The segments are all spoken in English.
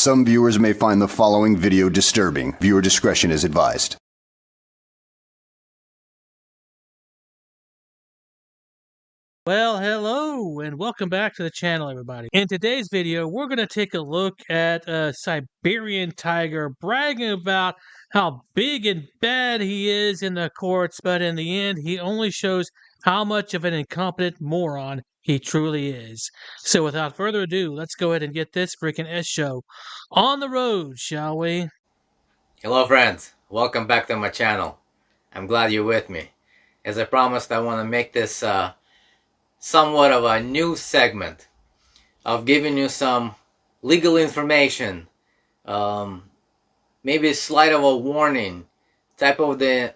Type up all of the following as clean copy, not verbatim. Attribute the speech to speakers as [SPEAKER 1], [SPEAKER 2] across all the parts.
[SPEAKER 1] Some viewers may find the following video disturbing. Viewer discretion is advised.
[SPEAKER 2] Well, hello, and welcome back to the channel, everybody. In today's video, we're going to take a look at a Siberian tiger bragging about how big and bad he is in the courts, but in the end, he only shows how much of an incompetent moron he truly is. So without further ado, let's go ahead and get this freaking S-show on the road, shall we?
[SPEAKER 3] Hello friends, welcome back to my channel. I'm glad you're with me. As I promised, I want to make this somewhat of a new segment of giving you some legal information, maybe a slight of a warning, type of the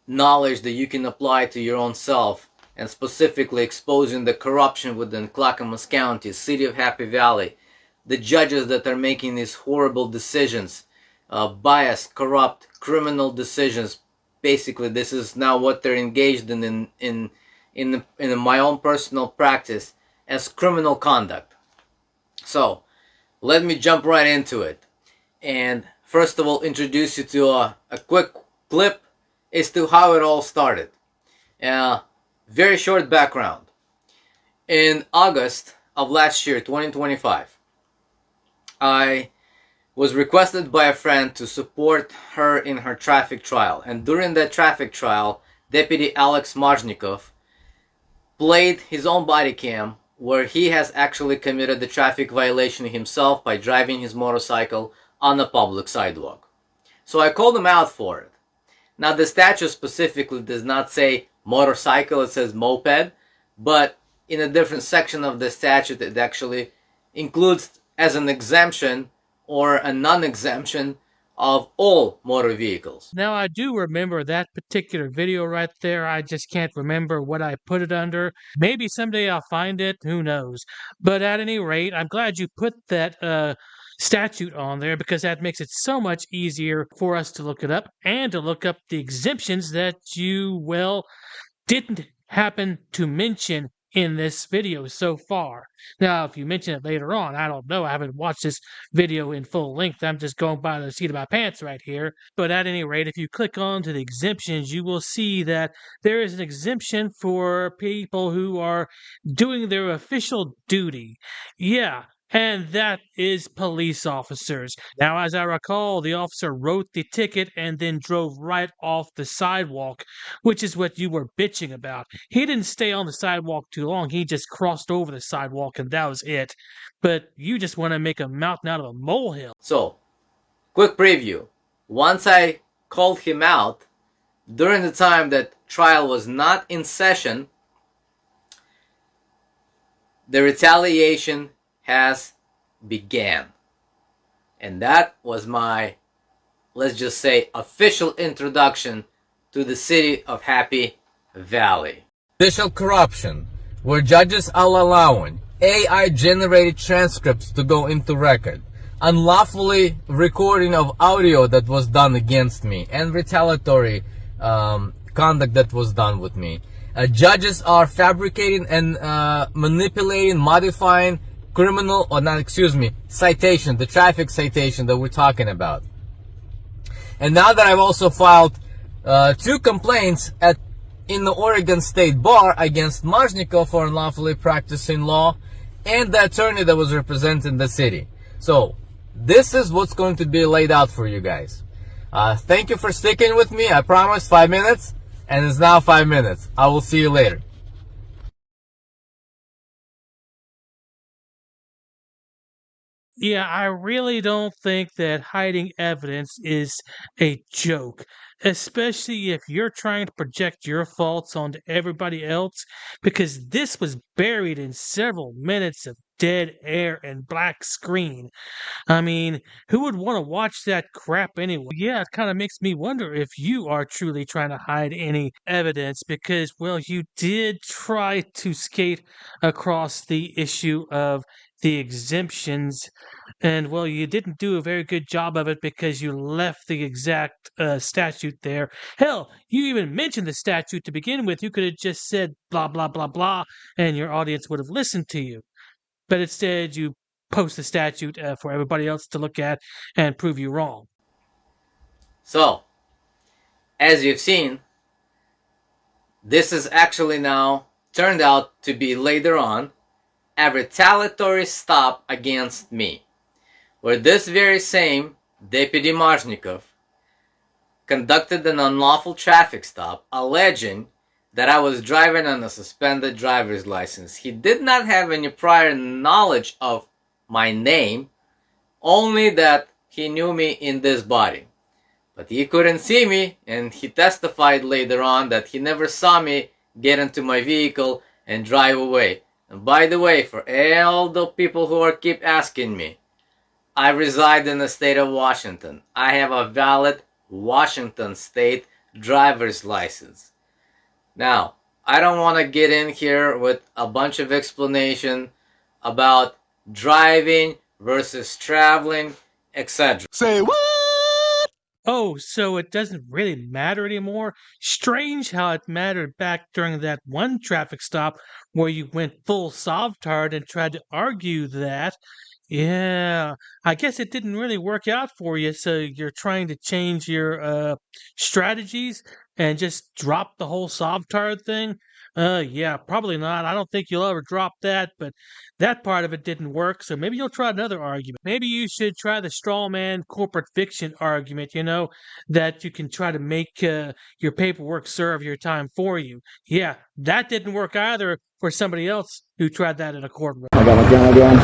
[SPEAKER 3] knowledge that you can apply to your own self, and specifically exposing the corruption within Clackamas County, City of Happy Valley, the judges that are making these horrible decisions, biased, corrupt, criminal decisions. Basically, this is now what they're engaged in my own personal practice as criminal conduct. So let me jump right into it, and first of all introduce you to a quick clip as to how it all started. Very short background. In August of last year, 2025, I was requested by a friend to support her in her traffic trial, and during that traffic trial, Deputy Alex Mazhnikov played his own body cam where he has actually committed the traffic violation himself by driving his motorcycle on a public sidewalk. So I called him out for it. Now the statute specifically does not say motorcycle, it says moped, but in a different section of the statute it actually includes as an exemption or a non-exemption of all motor vehicles.
[SPEAKER 2] Now, I do remember that particular video right there. I just can't remember what I put it under. Maybe someday I'll find it. Who knows? But at any rate, I'm glad you put that statute on there, because that makes it so much easier for us to look it up and to look up the exemptions that you, well, didn't happen to mention in this video so far. Now, if you mention it later on, I don't know. I haven't watched this video in full length. I'm just going by the seat of my pants right here. But at any rate, if you click on to the exemptions, you will see that there is an exemption for people who are doing their official duty. Yeah. And that is police officers. Now, as I recall, the officer wrote the ticket and then drove right off the sidewalk, which is what you were bitching about. He didn't stay on the sidewalk too long. He just crossed over the sidewalk and that was it. But you just want to make a mountain out of a molehill.
[SPEAKER 3] So, quick preview. Once I called him out, during the time that trial was not in session, the retaliation has began. And that was my, let's just say, official introduction to the City of Happy Valley. Official corruption, where judges are allowing AI-generated transcripts to go into record, unlawfully recording of audio that was done against me, and retaliatory conduct that was done with me. Judges are fabricating and manipulating, modifying criminal, or not, excuse me, citation, the traffic citation that we're talking about. And now that I've also filed 2 complaints in the Oregon State Bar against Mazhnikov for unlawfully practicing law and the attorney that was representing the city. So this is what's going to be laid out for you guys. Thank you for sticking with me. I promised 5 minutes, and it's now 5 minutes. I will see you later.
[SPEAKER 2] Yeah, I really don't think that hiding evidence is a joke, especially if you're trying to project your faults onto everybody else, because this was buried in several minutes of dead air and black screen. I mean, who would want to watch that crap anyway? Yeah, it kind of makes me wonder if you are truly trying to hide any evidence, because, well, you did try to skate across the issue of the exemptions, and, well, you didn't do a very good job of it because you left the exact statute there. Hell, you even mentioned the statute to begin with. You could have just said blah, blah, blah, blah, and your audience would have listened to you. But instead, you post the statute for everybody else to look at and prove you wrong.
[SPEAKER 3] So, as you've seen, this is actually now turned out to be later on a retaliatory stop against me, where this very same Deputy Marzhnikov conducted an unlawful traffic stop alleging that I was driving on a suspended driver's license. He did not have any prior knowledge of my name, only that he knew me in this body. But he couldn't see me, and he testified later on that he never saw me get into my vehicle and drive away. And by the way, for all the people who keep asking me, I reside in the state of Washington. I have a valid Washington state driver's license. Now, I don't want to get in here with a bunch of explanation about driving versus traveling, etc.
[SPEAKER 1] Say what?
[SPEAKER 2] Oh, so it doesn't really matter anymore? Strange how it mattered back during that one traffic stop where you went full sovtard and tried to argue that. Yeah, I guess it didn't really work out for you, so you're trying to change your strategies and just drop the whole sovtard thing? Yeah, probably not. I don't think you'll ever drop that, but that part of it didn't work, so maybe you'll try another argument. Maybe you should try the straw man corporate fiction argument, that you can try to make your paperwork serve your time for you. Yeah, that didn't work either for somebody else who tried that in a courtroom.
[SPEAKER 4] I got my camera going.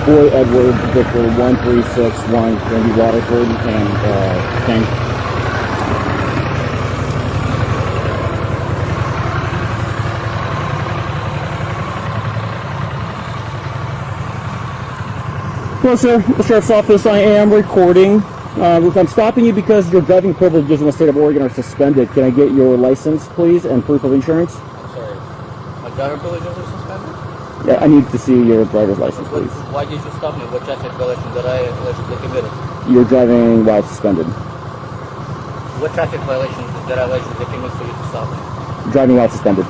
[SPEAKER 4] Boy Edward Victor 1361 Randy Waterford and King. Well, sir, the Sheriff's Office, I am recording. I'm stopping you because your driving privileges in the state of Oregon are suspended. Can I get your license, please, and proof of insurance?
[SPEAKER 5] I'm sorry. My driver privileges are suspended?
[SPEAKER 4] Yeah, I need to see your driver's license, please.
[SPEAKER 5] Why did you stop me? What traffic violation did I allegedly committed?
[SPEAKER 4] You're driving while suspended.
[SPEAKER 5] What traffic violation did I allegedly commit for you to stop me?
[SPEAKER 4] Driving while suspended.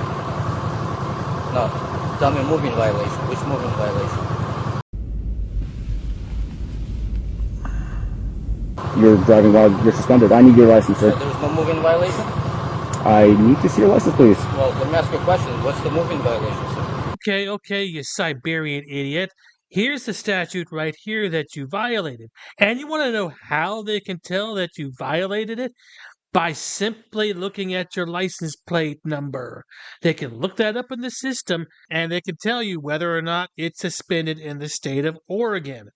[SPEAKER 5] No. Tell me a moving violation. Which moving violation?
[SPEAKER 4] You're driving while you're suspended. I need your license, sir.
[SPEAKER 5] There's no moving violation?
[SPEAKER 4] I need to see your license, please.
[SPEAKER 5] Well, let me ask you a question. What's the moving violation, sir?
[SPEAKER 2] Okay, you Siberian idiot. Here's the statute right here that you violated. And you want to know how they can tell that you violated it? By simply looking at your license plate number. They can look that up in the system and they can tell you whether or not it's suspended in the state of Oregon.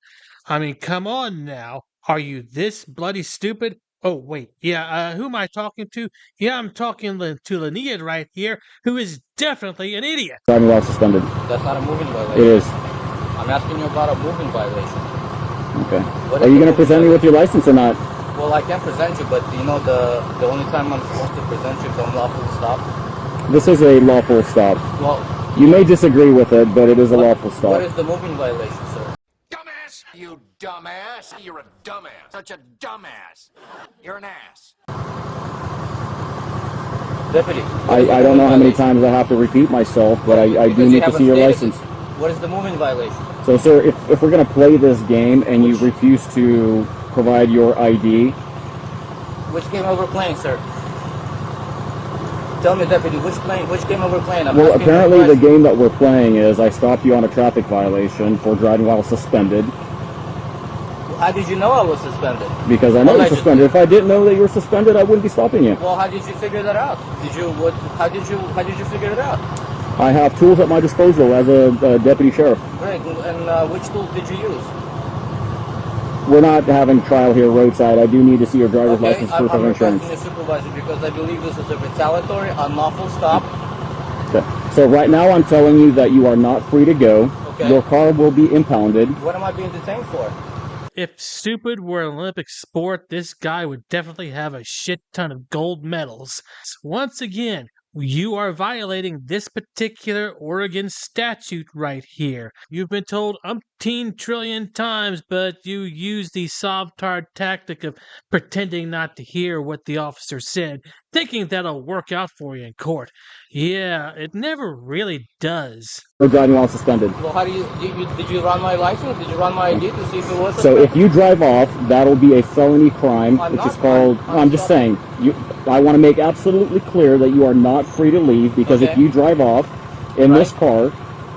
[SPEAKER 2] I mean, come on now. Are you this bloody stupid? Oh, wait. Yeah, who am I talking to? Yeah, I'm talking to Leonid right here, who is definitely an idiot.
[SPEAKER 4] Driving while suspended.
[SPEAKER 5] That's not a moving violation.
[SPEAKER 4] It is.
[SPEAKER 5] I'm asking you about a moving violation.
[SPEAKER 4] Okay. Are you going to present me with your license or not?
[SPEAKER 5] Well, I can present you, but you know the only time I'm supposed to present you is unlawful stop.
[SPEAKER 4] This is a lawful stop.
[SPEAKER 5] Well,
[SPEAKER 4] You may disagree with it, but it is a lawful stop.
[SPEAKER 5] What is the moving violation, sir?
[SPEAKER 6] Dumbass! You dumbass! You're a dumbass! Such a dumbass! You're an ass!
[SPEAKER 5] Deputy.
[SPEAKER 4] I don't know how many times I have to repeat myself, but I do need to see your license.
[SPEAKER 5] What is the moving violation?
[SPEAKER 4] So, sir, if we're going to play this game and you refuse to provide your ID...
[SPEAKER 5] Which game are we playing, sir? Tell me, Deputy, which game are we playing?
[SPEAKER 4] Well, apparently the game that we're playing is I stopped you on a traffic violation for driving while suspended.
[SPEAKER 5] How did you know I was suspended?
[SPEAKER 4] Because I know you're suspended. If I didn't know that you were suspended, I wouldn't be stopping you.
[SPEAKER 5] Well, how did you figure that out? How did you figure it out?
[SPEAKER 4] I have tools at my disposal as a deputy sheriff.
[SPEAKER 5] Great. And which tools did you use?
[SPEAKER 4] We're not having trial here roadside. I do need to see your driver's license, proof of insurance.
[SPEAKER 5] I'm requesting a supervisor because I believe this is a retaliatory, unlawful stop.
[SPEAKER 4] Okay. So right now I'm telling you that you are not free to go.
[SPEAKER 5] Okay.
[SPEAKER 4] Your car will be impounded.
[SPEAKER 5] What am I being detained for?
[SPEAKER 2] if stupid were an Olympic sport, this guy would definitely have a shit ton of gold medals. Once again, you are violating this particular Oregon statute right here. You've been told umpteen trillion times, but you use the Sovtard tactic of pretending not to hear what the officer said, thinking that'll work out for you in court. Yeah, it never really does.
[SPEAKER 4] No driving while suspended.
[SPEAKER 5] Well, how do did you run my license? Did you run my ID to see if it was?
[SPEAKER 4] So if you drive off, that'll be a felony crime, which is called. I'm just saying. I want to make absolutely clear that you are not free to leave, because if you drive off in this car,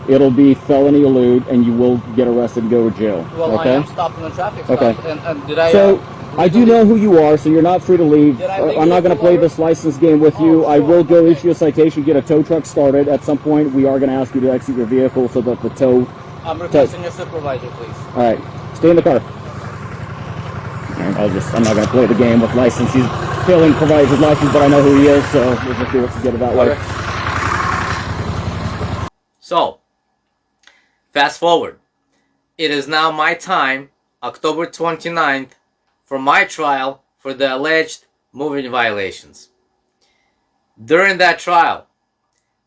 [SPEAKER 4] it'll be felony elude, and you will get arrested and go to jail.
[SPEAKER 5] Well,
[SPEAKER 4] okay?
[SPEAKER 5] I am stopped in a traffic stop.
[SPEAKER 4] Okay.
[SPEAKER 5] And did I?
[SPEAKER 4] So I do know who you are, so you're not free to leave. I'm not going to play this license game with you. I will go issue a citation, get a tow truck started. At some point, we are going to ask you to exit your vehicle so that the tow.
[SPEAKER 5] I'm requesting your supervisor, please.
[SPEAKER 4] All right, stay in the car. I'm not going to play the game with license. He's failing to provide his license, but I know who he is, so we'll just do it that way.
[SPEAKER 3] So, fast forward. It is now my time, October 29th, for my trial for the alleged moving violations. During that trial,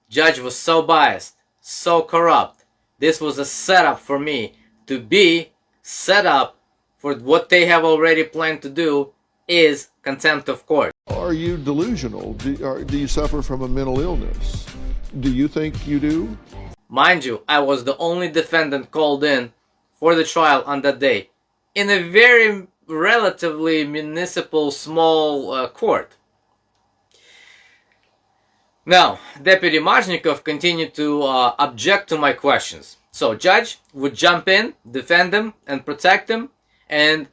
[SPEAKER 3] judge was so biased, so corrupt. This was a setup for me to be set up for what they have already planned to do, is contempt of court.
[SPEAKER 7] Are you delusional? Do you suffer from a mental illness? Do you think you do?
[SPEAKER 3] Mind you, I was the only defendant called in for the trial on that day in a very relatively municipal small court. Now, Deputy Mazhnikov continued to object to my questions. So judge would jump in, defend him, and protect him, and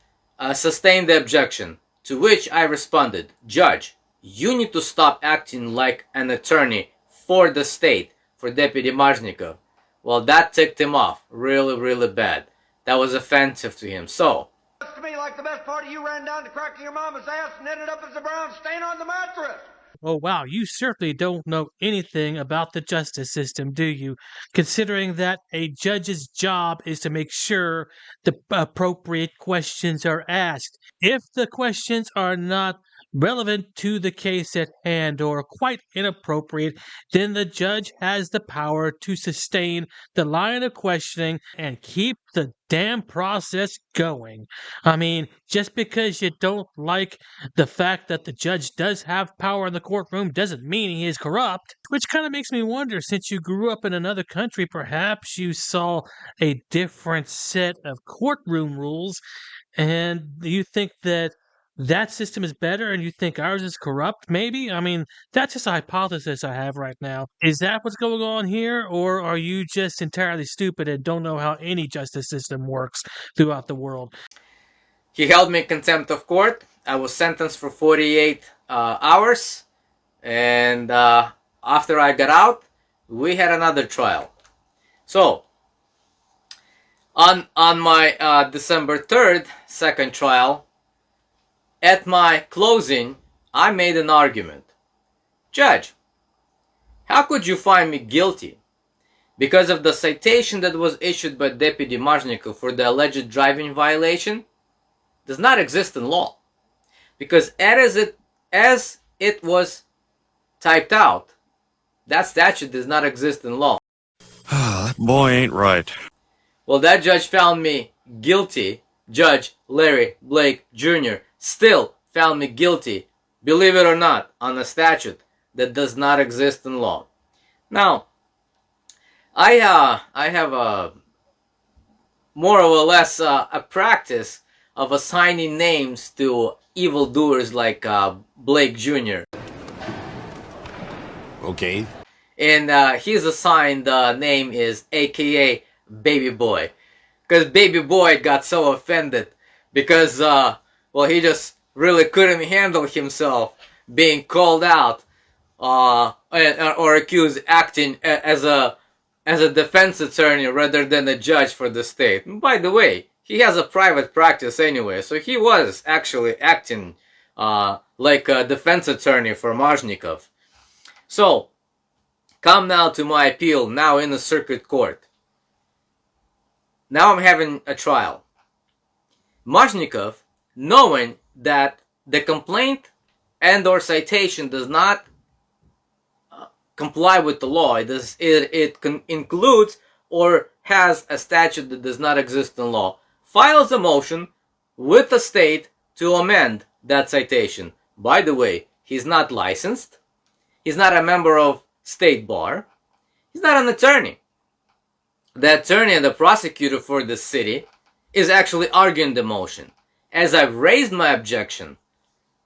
[SPEAKER 3] sustain the objection. To which I responded, Judge, you need to stop acting like an attorney for the state, for Deputy Mazhnikov. Well, that ticked him off really, really bad. That was offensive to him. So,
[SPEAKER 6] Looks to me like the best part of you ran down to cracking your mama's ass and ended up as a brown stain on the mattress.
[SPEAKER 2] Oh wow, you certainly don't know anything about the justice system, do you? Considering that a judge's job is to make sure the appropriate questions are asked. If the questions are not relevant to the case at hand or quite inappropriate, then the judge has the power to sustain the line of questioning and keep the damn process going. I mean, just because you don't like the fact that the judge does have power in the courtroom doesn't mean he is corrupt. Which kind of makes me wonder, since you grew up in another country, perhaps you saw a different set of courtroom rules, and you think that that system is better and you think ours is corrupt, maybe? I mean, that's just a hypothesis I have right now. Is that what's going on here, or are you just entirely stupid and don't know how any justice system works throughout the world?
[SPEAKER 3] he held me in contempt of court. I was sentenced for 48 hours, and after I got out, we had another trial. So, on my December 3rd second trial, at my closing, I made an argument. Judge, how could you find me guilty? Because of the citation that was issued by Deputy Mazhnikov for the alleged driving violation does not exist in law. Because as it was typed out, that statute does not exist in law.
[SPEAKER 8] That boy ain't right.
[SPEAKER 3] Well, that judge found me guilty. Judge Larry Blake Jr. still found me guilty, believe it or not, on a statute that does not exist in law. Now, I have a more or less a practice of assigning names to evildoers like Blake Jr.
[SPEAKER 6] Okay.
[SPEAKER 3] And his assigned name is AKA Baby Boy. Because Baby Boy got so offended because, well, he just really couldn't handle himself being called out or accused acting as a defense attorney rather than a judge for the state. And by the way, he has a private practice anyway, so he was actually acting like a defense attorney for Mazhnikov. So, come now to my appeal, now in the circuit court. Now I'm having a trial. Mashnikov, knowing that the complaint and or citation does not comply with the law, it includes or has a statute that does not exist in law, files a motion with the state to amend that citation. By the way, he's not licensed, he's not a member of state bar, he's not an attorney. The attorney and the prosecutor for the city is actually arguing the motion. As I've raised my objection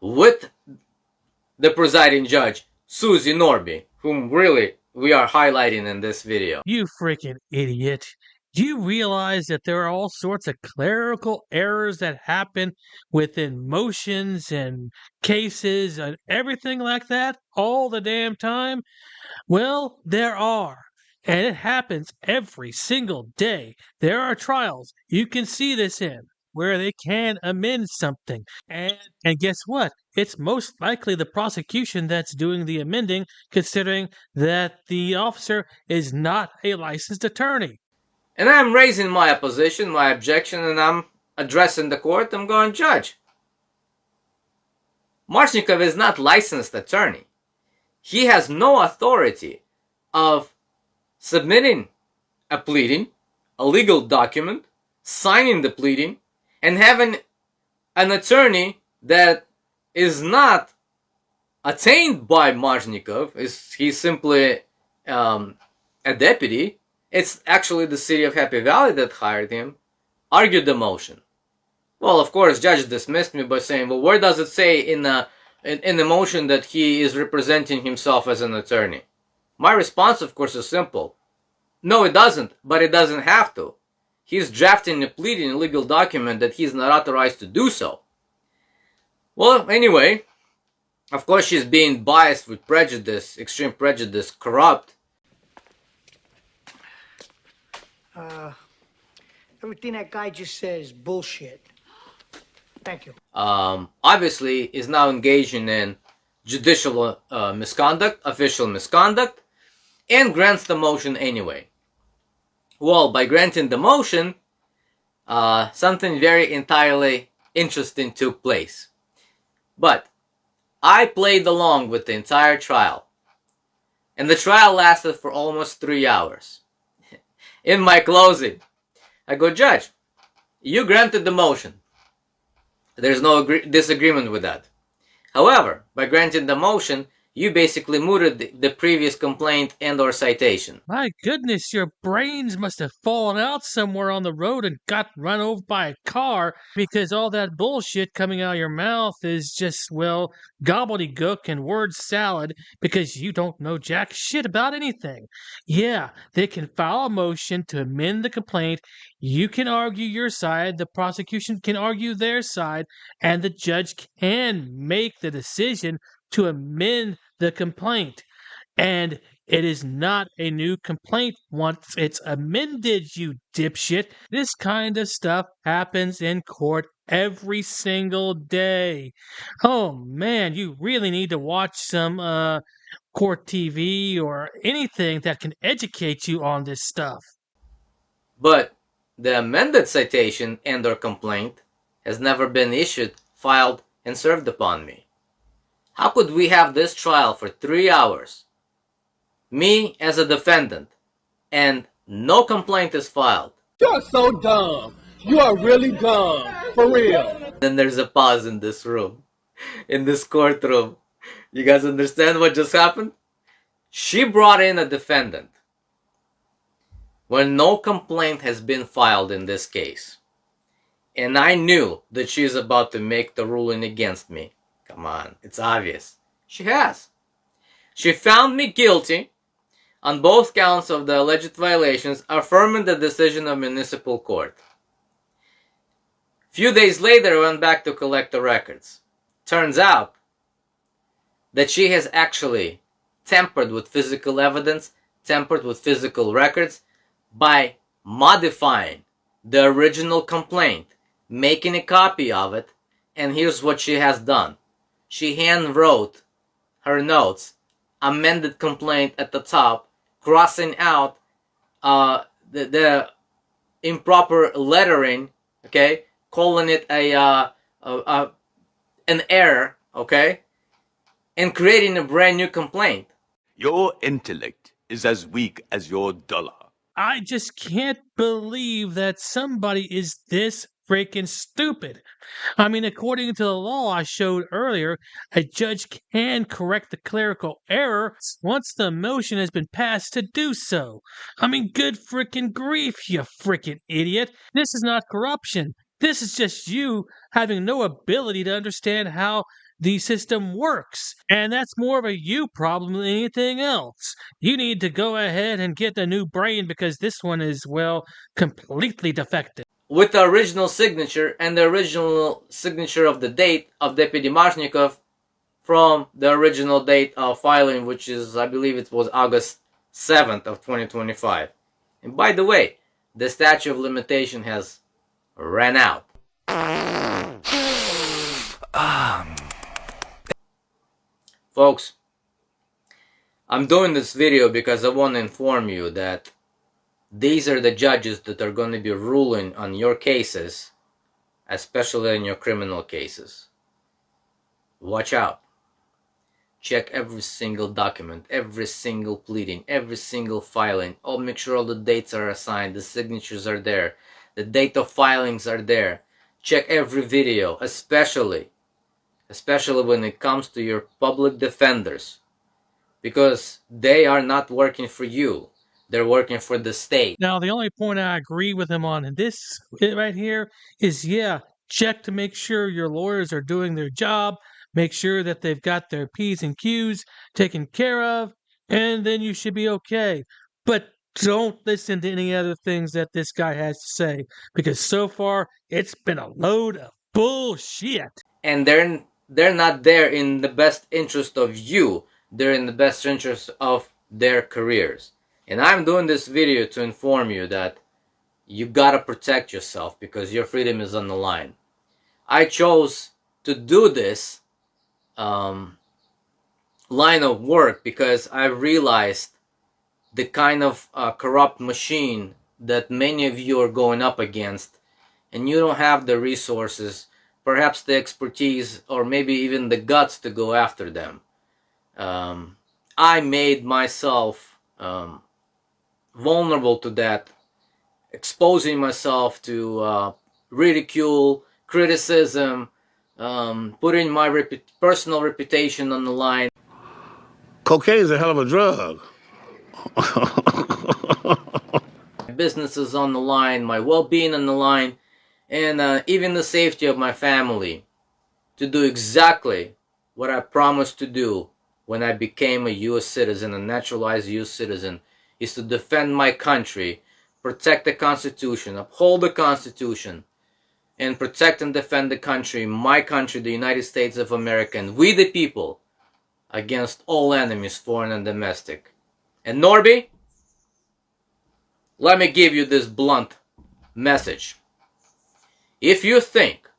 [SPEAKER 3] with the presiding judge, Susie Norby, whom really we are highlighting in this video.
[SPEAKER 2] You freaking idiot. Do you realize that there are all sorts of clerical errors that happen within motions and cases and everything like that all the damn time? Well, there are. And it happens every single day. There are trials you can see this in where they can amend something. And guess what? It's most likely the prosecution that's doing the amending, considering that the officer is not a licensed attorney.
[SPEAKER 3] And I'm raising my opposition, my objection, and I'm addressing the court. I'm going, Judge, Marshnikov is not licensed attorney. He has no authority of submitting a pleading, a legal document, signing the pleading, and having an attorney that is not attained by Marshnikov. He's simply a deputy. It's actually the city of Happy Valley that hired him, argued the motion. Well, of course, judge dismissed me by saying, well, where does it say in the motion that he is representing himself as an attorney? My response, of course, is simple. No, it doesn't, but it doesn't have to. He's drafting a pleading, a legal document that he's not authorized to do so. Well, anyway, of course, she's being biased with prejudice, extreme prejudice, corrupt.
[SPEAKER 9] Everything that guy just said is bullshit. Thank you.
[SPEAKER 3] Obviously is now engaging in judicial misconduct, official misconduct, and grants the motion anyway. Well, by granting the motion, something very entirely interesting took place. But I played along with the entire trial, and the trial lasted for almost 3 hours. In my closing, I go, Judge, you granted the motion. There's no disagreement with that. However, by granting the motion, you basically mooted the previous complaint and or citation.
[SPEAKER 2] My goodness, your brains must have fallen out somewhere on the road and got run over by a car, because all that bullshit coming out of your mouth is just, well, gobbledygook and word salad, because you don't know jack shit about anything. Yeah, they can file a motion to amend the complaint. You can argue your side, the prosecution can argue their side, and the judge can make the decision to amend the complaint. And it is not a new complaint once it's amended, you dipshit. This kind of stuff happens in court every single day. Oh man, you really need to watch some court TV or anything that can educate you on this stuff.
[SPEAKER 3] But the amended citation and or complaint has never been issued, filed, and served upon me. How could we have this trial for 3 hours, me as a defendant, and no complaint is filed?
[SPEAKER 10] You're so dumb. You are really dumb. For real.
[SPEAKER 3] Then there's a pause in this room, in this courtroom. You guys understand what just happened? She brought in a defendant when no complaint has been filed in this case. And I knew that she's about to make the ruling against me. Come on, it's obvious. She has. She found me guilty on both counts of the alleged violations, affirming the decision of municipal court. Few days later, I went back to collect the records. Turns out that she has actually tampered with physical evidence, tampered with physical records by modifying the original complaint, making a copy of it, and here's what she has done. She hand wrote her notes, amended complaint at the top, crossing out the improper lettering, okay, calling it an error, okay, and creating a brand new complaint.
[SPEAKER 8] Your intellect is as weak as your dollar.
[SPEAKER 2] I just can't believe that somebody is this freaking stupid. I mean, according to the law I showed earlier, a judge can correct the clerical error once the motion has been passed to do so. I mean, good freaking grief, you freaking idiot. This is not corruption. This is just you having no ability to understand how the system works. And that's more of a you problem than anything else. You need to go ahead and get a new brain because this one is, well, completely defective.
[SPEAKER 3] With the original signature and the original signature of the date of Deputy Mashnikov from the original date of filing, which is, I believe it was August 7th of 2025. And by the way, the statute of limitation has ran out. Folks, I'm doing this video because I want to inform you that these are the judges that are going to be ruling on your cases, especially in your criminal cases. Watch out. Check every single document, every single pleading, every single filing. Oh, make sure all the dates are assigned, the signatures are there, the date of filings are there. Check every video, especially when it comes to your public defenders, because they are not working for you. They're working for the state.
[SPEAKER 2] Now, the only point I agree with him on this right here is, yeah, check to make sure your lawyers are doing their job, make sure that they've got their P's and Q's taken care of, and then you should be okay. But don't listen to any other things that this guy has to say, because so far it's been a load of bullshit.
[SPEAKER 3] And they're not there in the best interest of you. They're in the best interest of their careers. And I'm doing this video to inform you that you gotta protect yourself because your freedom is on the line. I chose to do this line of work because I realized the kind of corrupt machine that many of you are going up against, and you don't have the resources, perhaps the expertise, or maybe even the guts to go after them. I made myself vulnerable to that, exposing myself to ridicule, criticism, putting my personal reputation on the line.
[SPEAKER 10] Cocaine is a hell of a drug.
[SPEAKER 3] Business is on the line, my well-being on the line, and even the safety of my family, to do exactly what I promised to do when I became a U.S. citizen, a naturalized U.S. citizen, is to defend my country, protect the Constitution, uphold the Constitution, and protect and defend the country, my country, the United States of America, and we the people, against all enemies, foreign and domestic. And Norby, let me give you this blunt message. If you think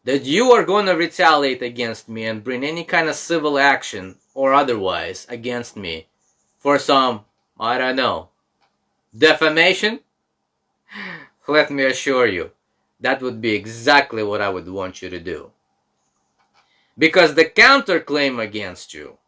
[SPEAKER 3] that you are going to retaliate against me and bring any kind of civil action or otherwise against me for some, I don't know, defamation, let me assure you, that would be exactly what I would want you to do. Because the counterclaim against you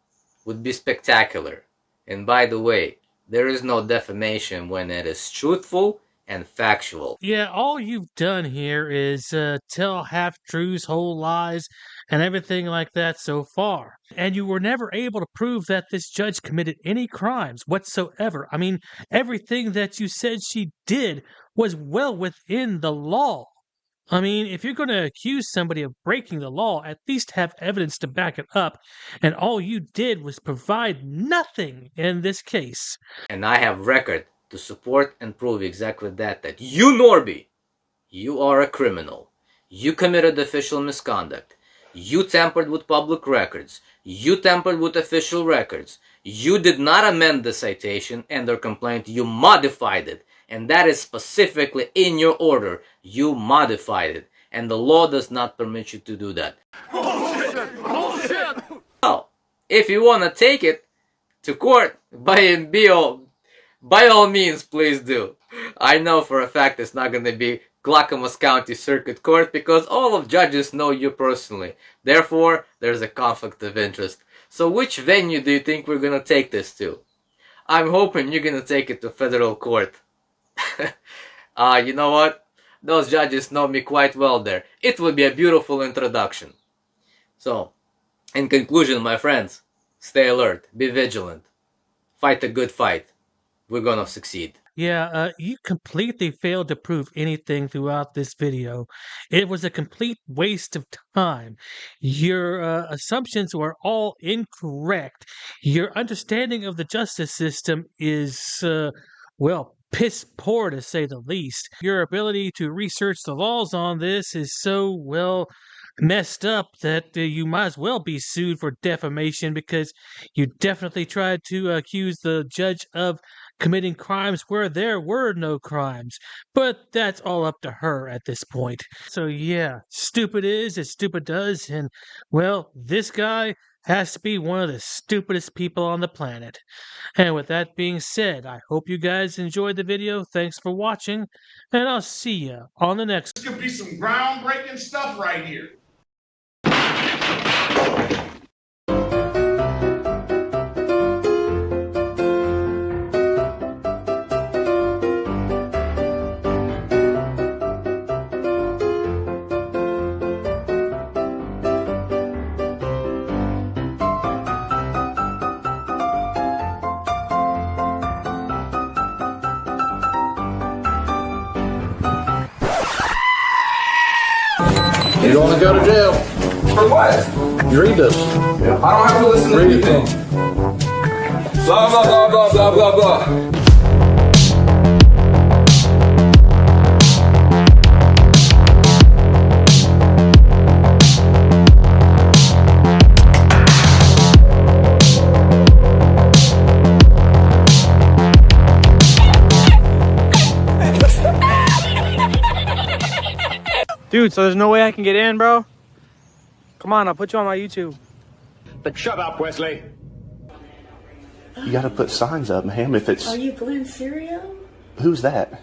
[SPEAKER 3] would be spectacular. And by the way, there is no defamation when it is truthful and factual.
[SPEAKER 2] Yeah, all you've done here is tell half-truths, whole lies, and everything like that so far. And you were never able to prove that this judge committed any crimes whatsoever. I mean, everything that you said she did was well within the law. I mean, if you're going to accuse somebody of breaking the law, at least have evidence to back it up. And all you did was provide nothing in this case.
[SPEAKER 3] And I have record to support and prove exactly that you, Norby, you are a criminal. You committed official misconduct. You tampered with public records. You tampered with official records. You did not amend the citation and their complaint. You modified it. And that is specifically in your order. You modified it. And the law does not permit you to do that. Bullshit! Bullshit! Well, if you want to take it to court, by all means, please do. I know for a fact it's not going to be Clackamas County Circuit Court because all of judges know you personally. Therefore, there's a conflict of interest. So which venue do you think we're gonna take this to? I'm hoping you're gonna take it to federal court. You know what? Those judges know me quite well there. It would be a beautiful introduction. So, in conclusion, my friends, stay alert, be vigilant, fight a good fight. We're gonna succeed.
[SPEAKER 2] Yeah, you completely failed to prove anything throughout this video. It was a complete waste of time. Your assumptions were all incorrect. Your understanding of the justice system is, well, piss poor to say the least. Your ability to research the laws on this is so, well, messed up that you might as well be sued for defamation because you definitely tried to accuse the judge of committing crimes where there were no crimes. But that's all up to her at this point. So yeah, stupid is as stupid does, and well, this guy has to be one of the stupidest people on the planet. And with that being said, I hope you guys enjoyed the video. Thanks for watching, and I'll see you on the next.
[SPEAKER 11] This could be some groundbreaking stuff right here.
[SPEAKER 10] You don't want to go to jail.
[SPEAKER 11] For what?
[SPEAKER 10] You read this.
[SPEAKER 11] I don't have to listen to anything. Blah, blah, blah, blah, blah, blah, blah.
[SPEAKER 12] Dude, so there's no way I can get in, bro? Come on, I'll put you on my YouTube.
[SPEAKER 6] But shut up, Wesley.
[SPEAKER 13] You gotta put signs up, ma'am, if it's...
[SPEAKER 14] Are you Glenn Serio?
[SPEAKER 13] Who's that?